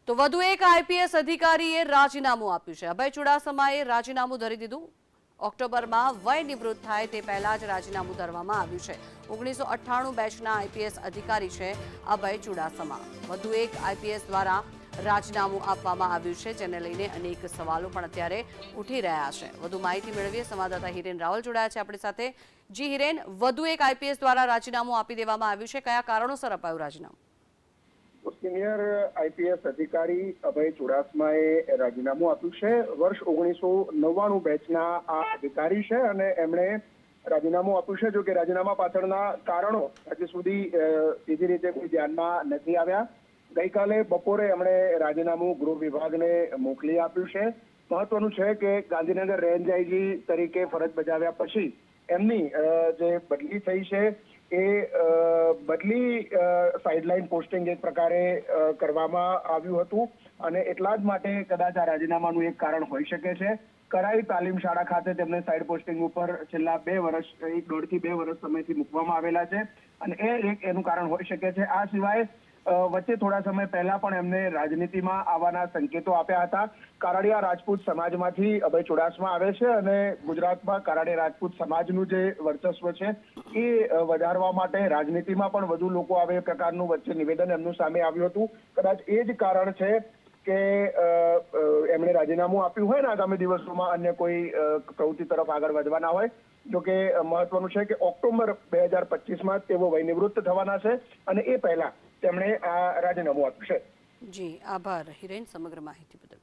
તો વધુ એક આઈપીએસ અધિકારીએ રાજીનામું આપ્યું છે। અભય ચુડાસમાએ રાજીનામું ધરી દીધું। ઓક્ટોબરમાં વય નિવૃત્ત થાય તે પહેલા જ રાજીનામું ધરવામાં આવ્યું છે। 1998 બેચના આઈપીએસ અધિકારી છે અભય ચુડાસમા। વધુ એક આઈપીએસ દ્વારા રાજીનામું આપવામાં આવ્યું છે, જેને લઈને અનેક સવાલો પણ અત્યારે ઉઠી રહ્યા છે। વધુ માહિતી મેળવીએ સંવાદદાતા હિરેન રાવલ જોડાયા છે આપણી સાથે। જી હિરેન, વધુ એક આઈપીએસ દ્વારા રાજીનામું આપી દેવામાં આવ્યું છે, કયા કારણોસર અપાયું રાજીનામું? સિનિયર આઈપીએસ અધિકારી અભય ચુડાસમાએ રાજીનામું આપ્યું છે। વર્ષ 1999 બેચના આ અધિકારી છે અને એમણે રાજીનામું આપ્યું છે। જો કે રાજીનામા પાછળના કારણો હજી સુધી સીધી રીતે કોઈ ધ્યાનમાં નથી આવ્યા। ગઈકાલે બપોરે એમણે રાજીનામું ગૃહ વિભાગને મોકલી આપ્યું છે। મહત્વનું છે કે ગાંધીનગર રેન્જ આઈજી તરીકે ફરજ બજાવ્યા પછી એમની જે બદલી થઈ છે એ બદલી સાઇડલાઇન પોસ્ટિંગ એક પ્રકારે કરવામાં આવ્યું હતું અને એટલા જ માટે કદાચ આ રાજીનામાનું એક કારણ હોઈ શકે છે। કરાઈ તાલીમ શાળા ખાતે તેમને સાઇડ પોસ્ટિંગ ઉપર છેલ્લા 2 વર્ષ 1.5 થી 2 વર્ષ સમયથી મૂકવામાં આવેલા છે અને એ એક એનું કારણ હોઈ શકે છે। આ સિવાય વચ્ચે થોડા સમય પહેલા પણ એમને રાજનીતિમાં આવવાના સંકેતો આપ્યા હતા। કારાડિયા રાજપૂત સમાજમાંથી અભય ચુડાસમા આવે છે અને ગુજરાતમાં કારાડિયા રાજપૂત સમાજનું જે વર્ચસ્વ છે એ વધારવા માટે રાજનીતિમાં પણ વધુ લોકો આવે એ પ્રકારનું વચ્ચે નિવેદન એમનું સામે આવ્યું હતું। કદાચ એ જ કારણ છે કે એમણે રાજીનામું આપ્યું હોય ને આગામી દિવસોમાં અન્ય કોઈ પ્રવૃત્તિ તરફ આગળ વધવાના હોય। જોકે મહત્વનું છે કે ઓક્ટોબર 2025માં તેઓ વયનિવૃત્ત થવાના છે અને એ પહેલા તેમણે આ રાજીનામું આપ્યું છે। જી, આભાર હિરેન સમગ્ર માહિતી બદલ।